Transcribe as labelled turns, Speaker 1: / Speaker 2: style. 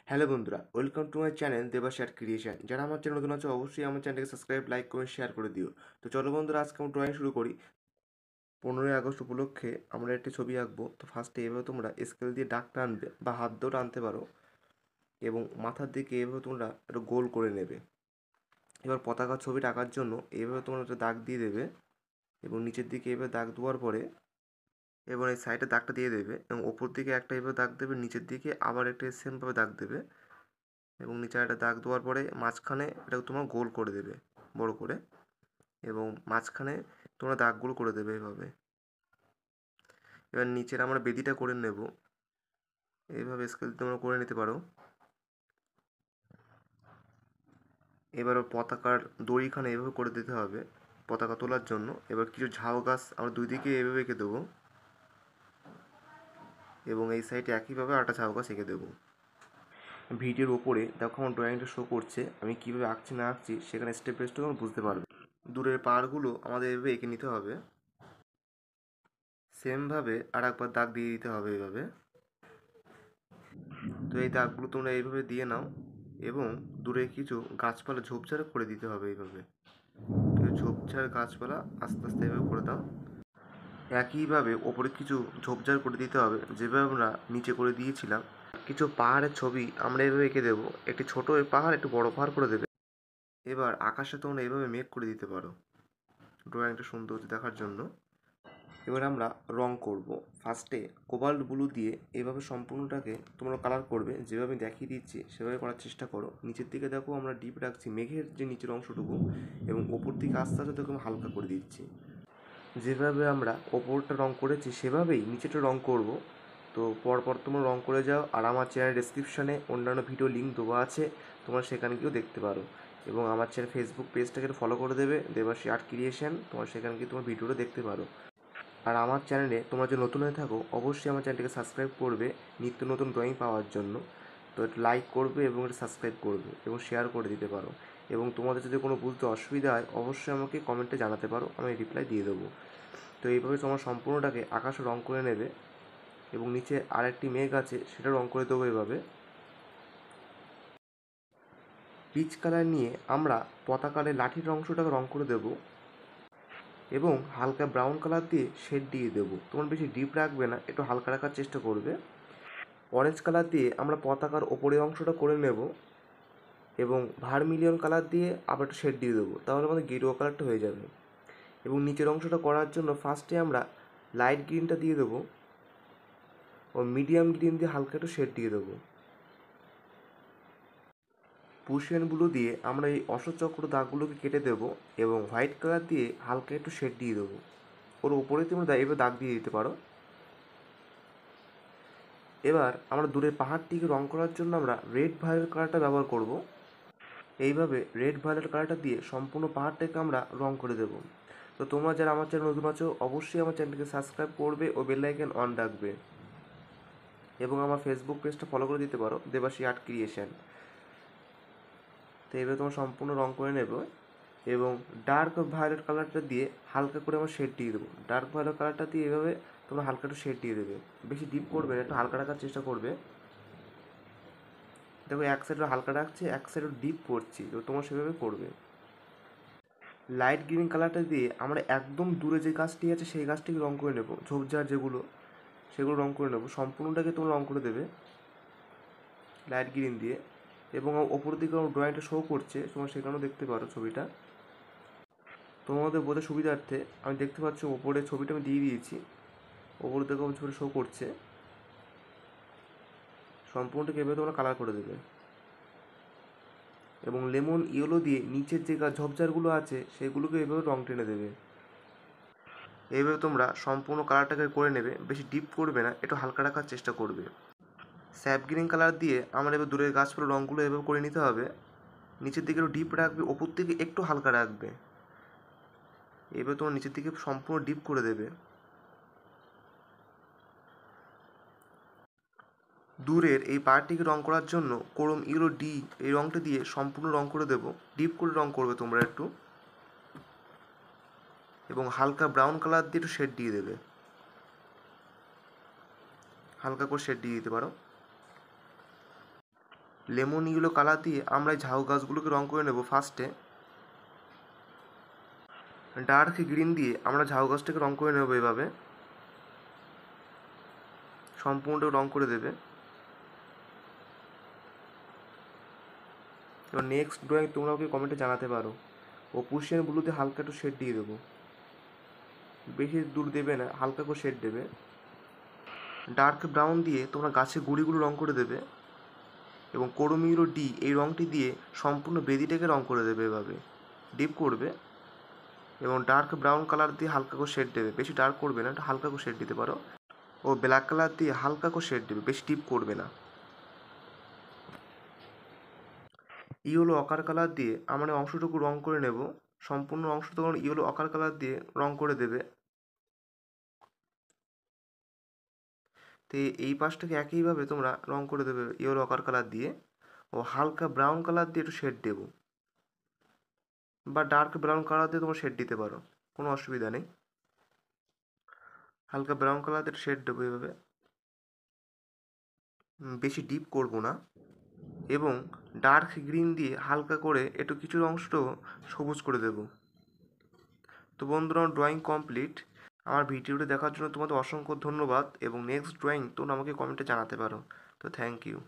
Speaker 1: Hello বন্ধুরা, welcome to my channel দেবাশী art creation. যারা আমার চ্যানেল নতুন আছে অবশ্যই আমার চ্যানেলকে সাবস্ক্রাইব, লাইক, কমেন্ট, শেয়ার করে দিও। তো চলো বন্ধুরা, আজকে আমরা ড্রয়িং শুরু করি। 15ই আগস্ট উপলক্ষে আমরা একটি ছবি আঁকবো। তো ফার্স্টে এভাবে তোমরা স্কেল দিয়ে দাগ টানবে বা হাত দিয়েও টানতে পারো, এবং মাথার দিকে এভাবে তোমরা একটু গোল করে নেবে। এবার পতাকার ছবিটা আঁকার জন্য এইভাবে তোমরা একটা দাগ দিয়ে দেবে, এবং নিচের দিকে এভাবে দাগ দেওয়ার পরে এবং এই সাইডে দাগটা দিয়ে দেবে, এবং ওপর দিকে একটা এভাবে দাগ দেবে, নিচের দিকে আবার একটা সেমভাবে দাগ দেবে, এবং নিচে একটা দাগ দেওয়ার পরে মাঝখানে এটা তোমরা গোল করে দেবে বড় করে, এবং মাঝখানে তোমরা দাগগুলো করে দেবে এভাবে। এবার নিচের আমরা বেদিটা করে নেব, এইভাবে স্কেল তোমরা করে নিতে পারো। এবার পতাকার দড়িখানে এভাবে করে দিতে হবে পতাকা তোলার জন্য। এবার কিছু ঝাউ গাছ আমরা দুই দিকে এভাবে এঁকে দেবো, এবং এই সাইডে একইভাবে আরেকটা ঝাউ গাছ এঁকে দেবো। ভিডিওর ওপরে দেখো আমার ড্রয়িংটা শো করছে, আমি কীভাবে আঁকছি না আঁকছি সেখানে স্টেপ বাই স্টেপ আমরা বুঝতে পারবে। দূরের পাহাড়গুলো আমাদের এভাবে এঁকে নিতে হবে, সেমভাবে আর একবার দাগ দিয়ে দিতে হবে এইভাবে। তো এই দাগগুলো তোমরা এইভাবে দিয়ে নাও, এবং দূরে কিছু গাছপালা ঝোপঝাড় করে দিতে হবে এইভাবে। তো ঝোপঝাড় গাছপালা আস্তে আস্তে এইভাবে করে দাও। একইভাবে ওপরে কিছু ঝোপঝাড় করে দিতে হবে, যেভাবে আমরা নিচে করে দিয়েছিলাম। কিছু পাহাড়ের ছবি আমরা এইভাবে এঁকে দেবো, একটি ছোট পাহাড় একটু বড় পাহাড় করে দেবে। এবার আকাশে তোমরা এইভাবে মেঘ করে দিতে পারো ড্রয়িংটা সুন্দর দেখার জন্য। এবার আমরা রং করব। ফার্স্টে কোবাল্ট ব্লু দিয়ে এভাবে সম্পূর্ণটাকে তোমরা কালার করবে, যেভাবে আমি দেখিয়ে দিচ্ছি সেভাবে করার চেষ্টা করো। নিচের দিকে দেখো আমরা ডিপ রাখছি মেঘের যে নিচের অংশটুকু, এবং ওপর থেকে আস্তে আস্তে দেখো আমি হালকা করে দিচ্ছি। যেভাবে আমরা ওপরটা রং করেছি সেভাবেই নিচেটা রং করব। তো পরপর তোমরা রং করে যাও, আর আমার চ্যানেল ডেসক্রিপশানে অন্যান্য ভিডিও লিঙ্ক দেওয়া আছে, তোমরা সেখানে গিয়েও দেখতে পারো। এবং আমার চ্যানেল ফেসবুক পেজটাকে ফলো করে দেবে, দেবাশী আর্ট ক্রিয়েশন, তোমরা সেখানে গিয়ে তোমার ভিডিওটা দেখতে পারো। আর আমার চ্যানেলে তোমরা যদি নতুন হয়ে থাকো অবশ্যই আমার চ্যানেলটিকে সাবস্ক্রাইব করবে নিত্য নতুন ড্রয়িং পাওয়ার জন্য। তো একটু লাইক করবে এবং এটা সাবস্ক্রাইব করবে এবং শেয়ার করে দিতে পারো। এবং তোমাদের যদি কোনো বুঝতে অসুবিধা হয় অবশ্যই আমাকে কমেন্টে জানাতে পারো, আমি রিপ্লাই দিয়ে দেবো। তো এইভাবে তোমার সম্পূর্ণটাকে আকাশে রং করে নেবে, এবং নিচে আরেকটি মেঘ আছে সেটা রং করে দেবো এভাবে। পিচ কালার নিয়ে আমরা পতাকার লাঠির অংশটাকে রং করে দেবো, এবং হালকা ব্রাউন কালার দিয়ে শেড দিয়ে দেবো। তোমার বেশি ডিপ রাখবে না, একটু হালকা রাখার চেষ্টা করবে। অরেঞ্জ কালার দিয়ে আমরা পতাকার ওপরের অংশটা করে নেব, এবং ভার্মিলিয়ন কালার দিয়ে আবার একটু শেড দিয়ে দেবো, তাহলে আমাদের গেরুয়া কালারটা হয়ে যাবে। এবং নিচের অংশটা করার জন্য ফার্স্টে আমরা লাইট গ্রিনটা দিয়ে দেবো, ও মিডিয়াম গ্রিন দিয়ে হালকা একটু শেড দিয়ে দেবো। পুশিয়ান ব্লু দিয়ে আমরা এই অশোকচক্র দাগগুলোকে কেটে দেবো, এবং হোয়াইট কালার দিয়ে হালকা একটু শেড দিয়ে দেবো। ওর উপরে তোমরা এভাবে দাগ দিয়ে দিতে পারো। এবার আমরা দূরের পাহাড়টিকে রং করার জন্য আমরা রেড ভায়োলেট কালারটা ব্যবহার করব। এইভাবে রেড ভায়োলেট কালারটা দিয়ে সম্পূর্ণ পাহাড়টাকে আমরা রং করে দেব। তো তোমরা যারা আমার চ্যানেল নতুন আছো অবশ্যই আমার চ্যানেলটিকে সাবস্ক্রাইব করবে ও বেল আইকন অন রাখবে, এবং আমার ফেসবুক পেজটা ফলো করে দিতে পারো দেবাশী আর্ট ক্রিয়েশন। তো এইভাবে তোমার সম্পূর্ণ রং করে নেবে, এবং ডার্ক ভায়োলেট কালারটা দিয়ে হালকা করে আমার শেড দিয়ে দেবো। ডার্ক ভায়োলেট কালারটা দিয়ে এভাবে তোমরা হালকা একটু শেড দিয়ে দেবে, বেশি ডিপ করবে না, একটু হালকা রাখার চেষ্টা করবে। দেখো এক সাইডে হালকা রাখছি, এক সাইডে ডিপ করছি, তো তোমরা সেভাবে করবে। লাইট গ্রিন কালারটা দিয়ে আমরা একদম দূরে যে গাছটি আছে সেই গাছটিকে রং করে নেব, ঝোপঝাড় যেগুলো সেগুলো রং করে নেব। সম্পূর্ণটাকে তোমরা রং করে দেবে লাইট গ্রিন দিয়ে, এবং ওপর দিকে আমার ড্রয়িংটা শো করছে, তোমরা সেখানেও দেখতে পারো ছবিটা। তোমাদের বোঝার সুবিধার্থে আমি দেখতে পাচ্ছি ওপরে ছবিটা আমি দিয়ে দিয়েছি, ওপর দিকে আমার ছবিটা শো করছে। সম্পূর্ণটাকে এভাবে তোমরা কালার করে দেবে, এবং লেমন ইয়েলো দিয়ে নিচের যে ঝোপঝাড়গুলো আছে সেগুলোকে এভাবে রং টেনে দেবে। এইভাবে তোমরা সম্পূর্ণ কালারটাকে করে নেবে, বেশি ডিপ করবে না, একটু হালকা রাখার চেষ্টা করবে। স্যাপ গ্রিন কালার দিয়ে আমার এবার দূরের গাছগুলো রঙগুলো এভাবে করে নিতে হবে। নিচের দিকে একটু ডিপ রাখবে, ওপর দিকে একটু হালকা রাখবে। এবার তোমার নিচের দিকে সম্পূর্ণ ডিপ করে দেবে। দূরের এই পাহাড়টিকে রং করার জন্য ক্রোম ইউরো ডি এই রঙটা দিয়ে সম্পূর্ণ রং করে দেবো। ডিপ করে রং করবে তোমরা একটু, এবং হালকা ব্রাউন কালার দিয়ে একটু শেড দিয়ে দেবে, হালকা করে শেড দিয়ে দিতে পারো। লেমন ইয়েলো কালার দিয়ে আমরা এই ঝাউ গাছগুলোকে রং করে নেব। ফার্স্টে ডার্ক গ্রিন দিয়ে আমরা ঝাউ গাছটাকে রং করে নেব। এভাবে সম্পূর্ণটা রং করে দেবে। এবার নেক্সট ড্রয়িং তোমরা ওকে কমেন্টে জানাতে পারো। ও পুশিয়ান ব্লুতে হালকা একটু শেড দিয়ে দেবো, বেশি দূর দেবে না, হালকা করে শেড দেবে। ডার্ক ব্রাউন দিয়ে তোমরা গাছের গুঁড়িগুলো রং করে দেবে এবং কোরোমিউরো ডি এই রঙটি দিয়ে সম্পূর্ণ বেদিটাকে রং করে দেবে। এভাবে ডিপ করবে এবং ডার্ক ব্রাউন কালার দিয়ে হালকা করে শেড দেবে, বেশি ডার্ক করবে না, হালকা করে শেড দিতে পারো। ও ব্ল্যাক কালার দিয়ে হালকা করে শেড দেবে, বেশি ডিপ করবে না। ইয়েলো অকার কালার দিয়ে আমরা অংশটুকু রং করে নেব। সম্পূর্ণ অংশ তখন ইয়েলো অকার কালার দিয়ে রং করে দেবে। তো এই পাশটাকে একইভাবে তোমরা রং করে দেবে ইয়েলো অকার কালার দিয়ে। ও হালকা ব্রাউন কালার দিয়ে একটু শেড দেবো, বা ডার্ক ব্রাউন কালার দিয়ে তোমরা শেড দিতে পারো, কোনো অসুবিধা নেই। হালকা ব্রাউন কালার দিয়ে একটু শেড দেবো এভাবে, বেশি ডিপ করব না। এবং ডার্ক গ্রিন দিয়ে হালকা করে একটু কিছু অংশটাও সবুজ করে দেব। তো বন্ধুরা, ড্রয়িং কমপ্লিট। আমার ভিডিওটি দেখার জন্য তোমাদের অসংখ্য ধন্যবাদ এবং নেক্সট ড্রয়িং তোমরা আমাকে কমেন্টে জানাতে পারো। তো থ্যাংক ইউ।